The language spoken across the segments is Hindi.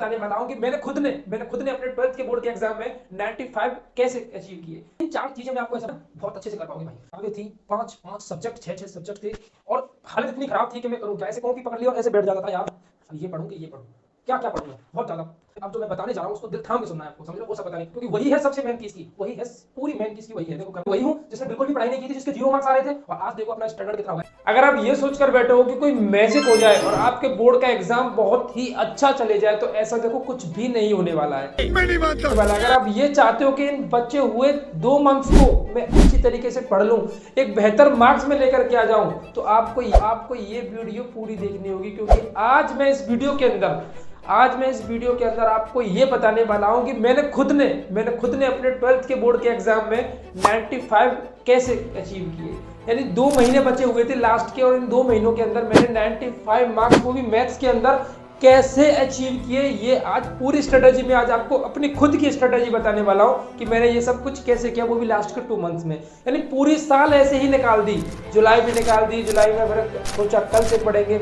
बताने वाला हूँ कि मैंने खुद ने अपने 12th के बोर्ड के एग्जाम में 95 कैसे अचीव किए। इन 4 चीजें मैं आपको ऐसा बहुत अच्छे से कर पाऊंगी भाई। आगे थी 5 सब्जेक्ट 6 सब्जेक्ट थे और हालत इतनी खराब थी कि मैं करूँ क्या, ऐसे कॉपी पकड़ लिया और ऐसे बैठ जाता था यार, ये पढ़ूं कि ये पढ़ूं, क्या क्या पढ़ूंगा, बहुत ज्यादा। अब जो मैं बताने जा रहा हूँ उसको दिल थाम के सुनना है आपको, समझ लो, वो सब बताने, क्योंकि वही है सबसे मेन चीज की, वही है पूरी मेन चीज की, वही है। देखो वही हूँ जिसने बिल्कुल भी पढ़ाई नहीं की थी, जिसके 0 मार्क्स आ रहे थे, और आज देखो अपना स्टैंडर्ड कितना होगा। अगर आप ये सोचकर बैठे हो कि कोई मैजिक हो जाए और आपके बोर्ड का एग्जाम बहुत ही अच्छा चले जाए, तो ऐसा देखो कुछ भी नहीं होने वाला है। मैं नहीं मानता। अगर आप ये चाहते हो कि इन बच्चे हुए 2 मंथ्स को मैं अच्छी तरीके से पढ़ लूं, एक बेहतर मार्क्स में लेकर के आ जाऊं, तो आपको ये वीडियो पूरी देखनी होगी, क्योंकि आज मैं इस वीडियो के अंदर आपको ये बताने वाला हूं कि मैंने खुद ने अपने 12th के बोर्ड के एग्जाम में 95 कैसे अचीव किए। यानी 2 महीने बचे हुए थे लास्ट के, और इन 2 महीनों के अंदर मैंने 95 मार्क्स वो भी मैथ्स के अंदर कैसे अचीव किए, ये आज पूरी स्ट्रेटेजी में आज आपको अपनी खुद की स्ट्रेटेजी बताने वाला हूं कि मैंने ये सब कुछ कैसे किया, वो भी लास्ट के 2 मंथ्स में। यानी पूरी साल ऐसे ही निकाल दी, जुलाई में निकाल दी, जुलाई में फिर सोचा कल से पढ़ेंगे,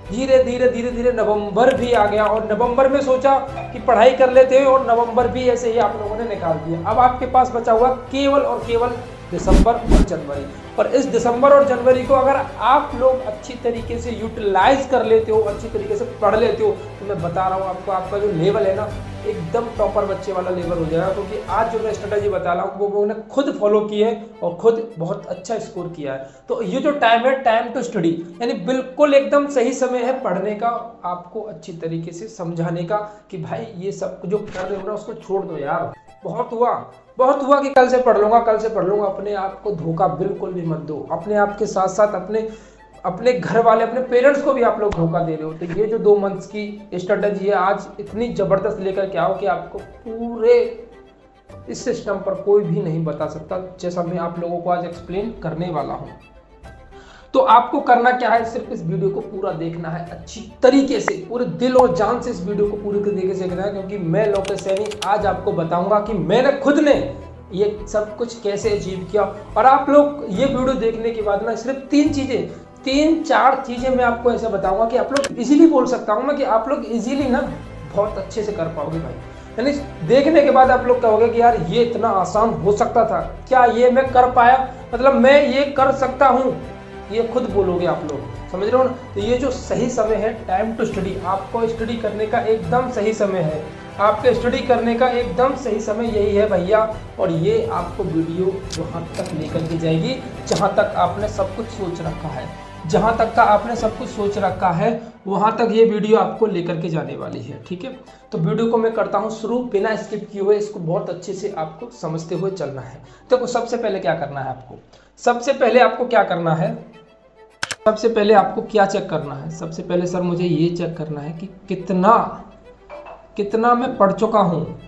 धीरे धीरे नवंबर भी आ गया, और नवंबर में सोचा कि पढ़ाई कर लेते हैं, और नवंबर भी ऐसे ही आप लोगों ने निकाल दिया। अब आपके पास बचा हुआ केवल और केवल दिसंबर और जनवरी, और इस दिसंबर और जनवरी को अगर आप लोग अच्छी तरीके से यूटिलाइज कर लेते हो, अच्छी तरीके से पढ़ लेते हो, तो मैं बता रहा हूँ आपको, आपका जो लेवल है ना, एकदम टॉपर बच्चे वाला लेवल हो जाएगा। क्योंकि आज जो मैं स्ट्रेटेजी बता रहा हूँ वो मैंने खुद फॉलो की है और खुद बहुत अच्छा स्कोर किया है। तो ये जो टाइम है, टाइम टू स्टडी, यानी बिल्कुल एकदम सही समय है पढ़ने का, आपको अच्छी तरीके से समझाने का कि भाई ये सब जो कर रहे हो ना उसको छोड़ दो यार, बहुत हुआ कि कल से पढ़ लूंगा। अपने आप को धोखा बिल्कुल भी मत दो। अपने आप के साथ साथ अपने घर वाले, अपने पेरेंट्स को भी आप लोग धोखा दे रहे हो। तो ये जो 2 मंथ्स की स्ट्रेटेजी है आज इतनी जबरदस्त लेकर के आओ कि आपको पूरे इस सिस्टम पर कोई भी नहीं बता सकता, जैसा मैं आप लोगों को आज एक्सप्लेन करने वाला हूँ। तो आपको करना क्या है, सिर्फ इस वीडियो को पूरा देखना है अच्छी तरीके से, पूरे दिल और जान से इस वीडियो को पूरी तरीके से देखना है, क्योंकि मैं लोकेश सैनी आज आपको बताऊंगा कि मैंने खुद ने ये सब कुछ कैसे अचीव किया। और आप लोग ये वीडियो देखने के बाद ना सिर्फ 3-4 चीजें मैं आपको ऐसे बताऊंगा कि आप लोग इजीली, बोल सकता हूँ मैं कि आप लोग इजीली ना बहुत अच्छे से कर पाओगे भाई। यानी देखने के बाद आप लोग कहोगे कि यार ये इतना आसान हो सकता था क्या, ये मैं कर पाया, मतलब मैं ये कर सकता हूँ, ये खुद बोलोगे आप लोग, समझ रहे हो ना। तो ये जो सही समय है, टाइम टू स्टडी, आपको स्टडी करने का एकदम सही समय है, आपके स्टडी करने का एकदम सही समय यही है भैया। और ये आपको वीडियो वहाँ तक लेकर के जाएगी जहाँ तक आपने सब कुछ सोच रखा है, वहाँ तक ये वीडियो आपको लेकर के जाने वाली है, ठीक है। तो वीडियो को मैं करता हूँ शुरू बिना स्किप किए हुए, इसको बहुत अच्छे से आपको समझते हुए चलना है। देखो सबसे पहले क्या करना है आपको, सबसे पहले आपको क्या चेक करना है, सबसे पहले सर मुझे ये चेक करना है कि कितना मैं पढ़ चुका हूँ।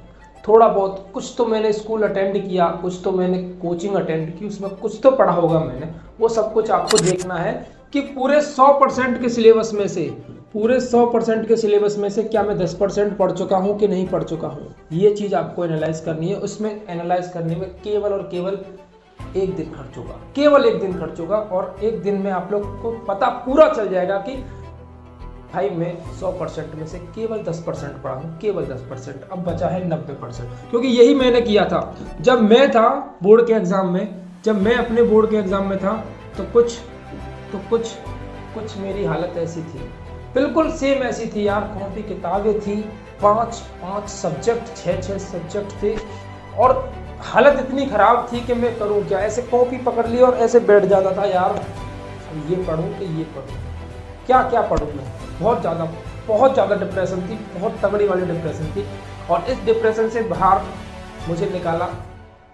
थोड़ा बहुत, कुछ तो मैंने स्कूल अटेंड किया, कुछ तो मैंने कोचिंग अटेंड की, उसमें कुछ तो पढ़ा होगा मैंने, वो सब कुछ आपको देखना है कि पूरे 100% के सिलेबस में से क्या मैं 10% पढ़ चुका हूँ कि नहीं पढ़ चुका हूँ। ये चीज़ आपको एनालाइज करनी है। उसमें एनालाइज करने में केवल और केवल 1 दिन खर्च होगा, केवल 1 दिन खर्च होगा, और 1 दिन में आप लोग को पता पूरा चल जाएगा कि भाई मैं 100% में से केवल 10% पढ़ा हूँ, केवल 10%, अब बचा है 90%। क्योंकि यही मैंने किया था जब मैं था बोर्ड के एग्जाम में, जब मैं अपने बोर्ड के एग्जाम में था, तो कुछ मेरी हालत ऐसी थी, बिल्कुल सेम ऐसी थी यार। कॉपी किताबें थी, 5 सब्जेक्ट, 6 सब्जेक्ट थे, और हालत इतनी खराब थी कि मैं करूं क्या, ऐसे कॉपी पकड़ ली और ऐसे बैठ जाता था यार, ये पढ़ूं कि ये पढ़ूं, क्या पढ़ूं मैं। बहुत ज़्यादा डिप्रेशन थी, बहुत तगड़ी वाली डिप्रेशन थी। और इस डिप्रेशन से बाहर मुझे निकाला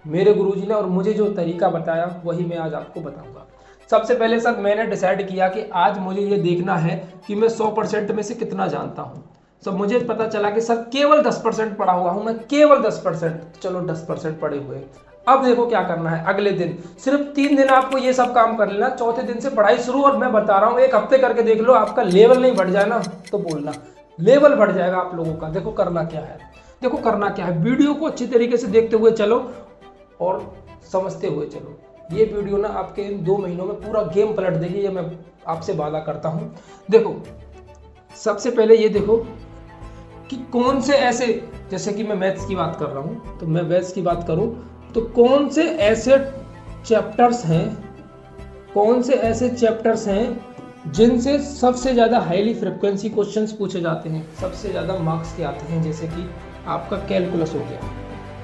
मेरे गुरुजी ने, और मुझे जो तरीका बताया वही मैं आज आपको बताऊंगा। सबसे पहले सर मैंने डिसाइड किया कि आज मुझे ये देखना है कि मैं 100% में से कितना जानता हूँ। सब मुझे पता चला कि सर केवल 10% पढ़ा हुआ हूँ मैं, केवल 10%। चलो 10% पढ़े हुए, अब देखो क्या करना है। अगले दिन सिर्फ 3 दिन आपको ये सब काम कर लेना, चौथे दिन से पढ़ाई शुरू। और मैं बता रहा हूँ 1 हफ्ते करके देख लो, आपका लेवल नहीं बढ़ जाए ना तो बोलना, लेवल बढ़ जाएगा आप लोगों का। देखो करना क्या है, वीडियो को अच्छी तरीके से देखते हुए चलो और समझते हुए चलो। ये वीडियो ना आपके इन 2 महीनों में पूरा गेम पलट देगी, ये मैं आपसे वादा करता हूँ। देखो सबसे पहले ये देखो कि कौन से ऐसे, जैसे कि मैं मैथ्स की बात कर रहा हूँ, तो मैं मैथ्स की बात करूँ तो कौन से ऐसे चैप्टर्स हैं, कौन से ऐसे चैप्टर्स हैं जिनसे सबसे ज़्यादा हाईली फ्रिक्वेंसी क्वेश्चंस पूछे जाते हैं, सबसे ज़्यादा मार्क्स के आते हैं। जैसे कि आपका कैलकुलस हो गया,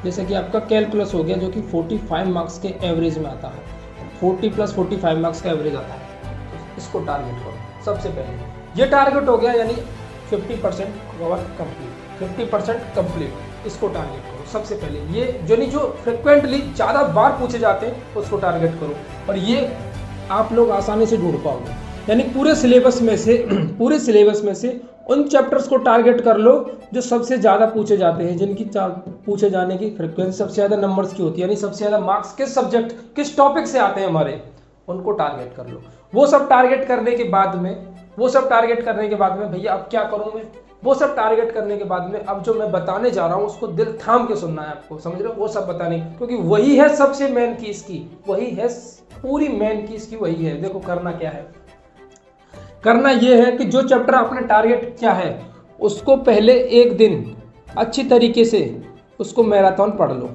जैसे कि आपका कैलकुलस हो गया जो कि 45 मार्क्स के एवरेज में आता है, 40 + 45 मार्क्स का एवरेज आता है। तो इसको टारगेट करो सबसे पहले, ये टारगेट हो गया, यानी 50% कवर कंप्लीट, 50% कंप्लीट, इसको टारगेट करो सबसे पहले। ये जो फ्रिक्वेंटली ज़्यादा बार पूछे जाते हैं उसको टारगेट करो, और ये आप लोग आसानी से ढूंढ पाओगे। यानी पूरे सिलेबस में से उन चैप्टर्स को टारगेट कर लो जो सबसे ज़्यादा पूछे जाते हैं, जिनकी पूछे जाने की फ्रिक्वेंसी सबसे ज़्यादा नंबर्स की होती है, यानी सबसे ज़्यादा मार्क्स किस सब्जेक्ट किस टॉपिक से आते हैं हमारे, उनको टारगेट कर लो। वो सब टारगेट करने के बाद में भैया अब क्या करूँ मैं, वो सब टारगेट करने के बाद में अब जो मैं बताने जा रहा हूँ उसको दिल थाम के सुनना है आपको, समझ रहे हो, वो सब बताने, क्योंकि वही है सबसे मेन की इसकी, वही है पूरी मेन की इसकी, वही है। देखो करना क्या है, करना ये है कि जो चैप्टर आपने टारगेट किया है उसको पहले एक दिन अच्छी तरीके से उसको मैराथन पढ़ लो,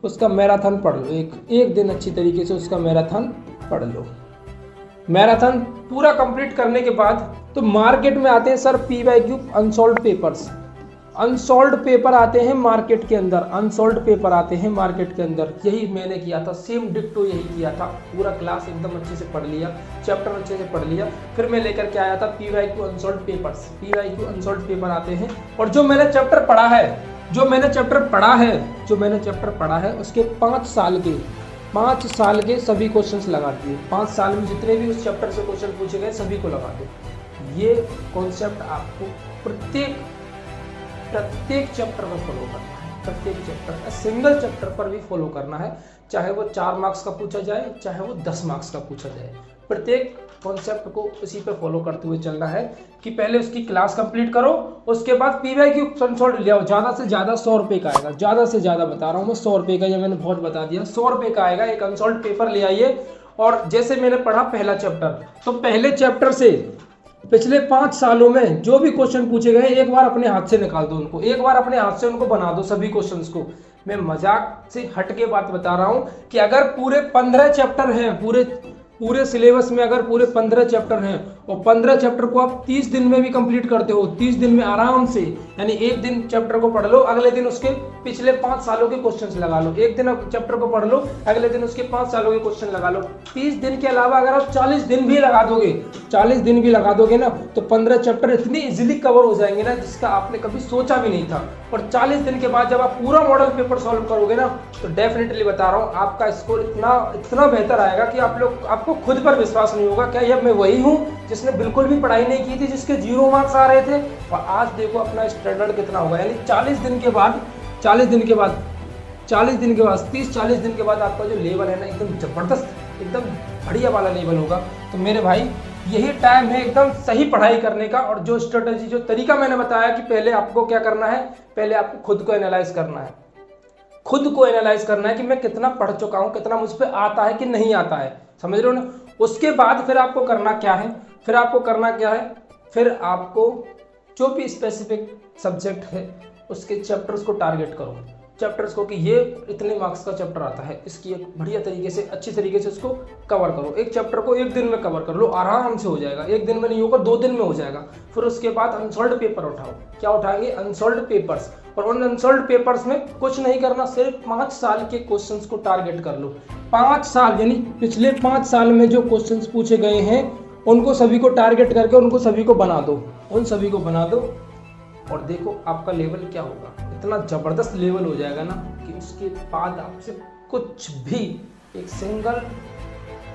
उसका मैराथन पढ़ लो, एक दिन अच्छी तरीके से उसका मैराथन पढ़ लो। मैराथन पूरा कंप्लीट करने के बाद तो मार्केट में आते हैं sir PYQ unsolved papers, unsolved paper आते हैं मार्केट के अंदर, अनसॉल्व्ड पेपर आते हैं मार्केट के अंदर। यही मैंने किया था, सेम डिक्टो यही किया था, पूरा क्लास एकदम अच्छे से पढ़ लिया, चैप्टर अच्छे से पढ़ लिया, फिर मैं लेकर के आया था PYQ unsolved papers, PYQ unsolved paper आते हैं। और जो मैंने चैप्टर पढ़ा है उसके 5 साल के सभी क्वेश्चंस लगा दिए, 5 साल में जितने भी उस चैप्टर से क्वेश्चन पूछे गए सभी को लगा दो। ये कॉन्सेप्ट आपको प्रत्येक चैप्टर में फॉलो करना है, प्रत्येक चैप्टर, सिंगल चैप्टर पर भी फॉलो करना है, चाहे वो 4 मार्क्स का पूछा जाए, चाहे वो 10 मार्क्स का पूछा जाए। प्रत्येक कॉन्सेप्ट को इसी पे फॉलो करते हुए चलना है कि पहले उसकी क्लास कंप्लीट करो, उसके बाद PYQ अनसॉल्व्ड ले आओ। ज़्यादा से ज़्यादा 100 रुपये का आएगा, ज़्यादा से ज़्यादा बता रहा हूँ मैं, 100 रुपये का, ये मैंने बहुत बता दिया, 100 रुपये का आएगा। एक अनसॉल्व्ड पेपर ले आइए, और जैसे मैंने पढ़ा पहला चैप्टर, तो पहले चैप्टर से पिछले 5 सालों में जो भी क्वेश्चन पूछे गए एक बार अपने हाथ से निकाल दो उनको, एक बार अपने हाथ से उनको बना दो सभी क्वेश्चंस को। मैं मजाक से हट के बात बता रहा हूं कि अगर पूरे 15 चैप्टर हैं, पूरे सिलेबस में अगर पूरे 15 चैप्टर हैं और 15 चैप्टर को आप 30 दिन में भी कंप्लीट करते हो, 30 दिन में आराम से, यानी एक दिन चैप्टर को पढ़ लो, अगले दिन उसके पिछले 5 सालों के क्वेश्चंस लगा लो, एक दिन चैप्टर को पढ़ लो, अगले दिन उसके 5 सालों के क्वेश्चन लगा लो। 30 दिन के अलावा अगर आप 40 दिन भी लगा दोगे ना, तो 15 चैप्टर इतनी इजीली कवर हो जाएंगे ना जिसका आपने कभी सोचा भी नहीं था। और 40 दिन के बाद जब आप पूरा मॉडल पेपर सॉल्व करोगे ना, तो डेफिनेटली बता रहा हूँ आपका स्कोर इतना बेहतर आएगा कि आपको खुद पर विश्वास नहीं होगा, क्या यह मैं वही हूँ जिसने बिल्कुल भी पढ़ाई नहीं की थी, जिसके 0 मार्क्स आ रहे थे, और आज देखो अपना स्टैंडर्ड कितना होगा। यानी 40 दिन के बाद 30-40 दिन के बाद आपका जो लेवल है ना, एकदम जबरदस्त, एकदम बढ़िया वाला लेवल होगा। तो मेरे भाई यही टाइम है एकदम सही पढ़ाई करने का। और जो स्ट्रेटजी, जो तरीका मैंने बताया कि पहले आपको क्या करना है, पहले आपको खुद को एनालाइज करना है, कि मैं कितना पढ़ चुका हूं, कितना मुझ पे आता है कि नहीं आता है, समझ रहे हो ना। उसके बाद फिर आपको करना क्या है, फिर आपको जो भी स्पेसिफिक सब्जेक्ट है उसके चैप्टर्स को टारगेट करो, चैप्टर्स को कि ये इतने मार्क्स का चैप्टर आता है, इसकी एक बढ़िया तरीके से, अच्छी तरीके से उसको कवर करो। एक चैप्टर को एक दिन में कवर कर लो, आराम से हो जाएगा, एक दिन में नहीं होगा 2 दिन में हो जाएगा। फिर उसके बाद अनसॉल्व्ड पेपर उठाओ, क्या उठाएंगे, अनसॉल्व्ड पेपर्स, और उन अनसॉल्व्ड पेपर्स में कुछ नहीं करना, सिर्फ 5 साल के क्वेश्चंस को टारगेट कर लो। 5 साल, यानी पिछले 5 साल में जो क्वेश्चंस पूछे गए हैं उनको सभी को टारगेट करके उनको सभी को बना दो, और देखो आपका लेवल क्या होगा। इतना ज़बरदस्त लेवल हो जाएगा ना कि उसके बाद आपसे कुछ भी, एक सिंगल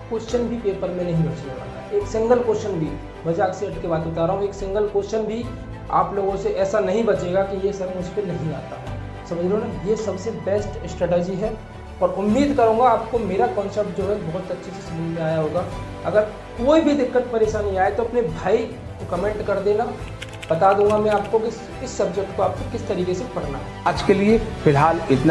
क्वेश्चन भी पेपर में नहीं बचने वाला है, एक सिंगल क्वेश्चन भी, मजाक से हट के बात बता रहा हूँ, एक सिंगल क्वेश्चन भी आप लोगों से ऐसा नहीं बचेगा कि ये सर मुझ पर नहीं आता, समझ लो ना। ये सबसे बेस्ट स्ट्रेटजी है, और उम्मीद करूँगा आपको मेरा कॉन्सेप्ट जो है बहुत अच्छे से समझ में आया होगा। अगर कोई भी दिक्कत परेशानी आए तो अपने भाई को कमेंट कर देना, बता दूंगा मैं आपको कि इस सब्जेक्ट को आपको किस तरीके से पढ़ना है। आज के लिए फिलहाल इतना।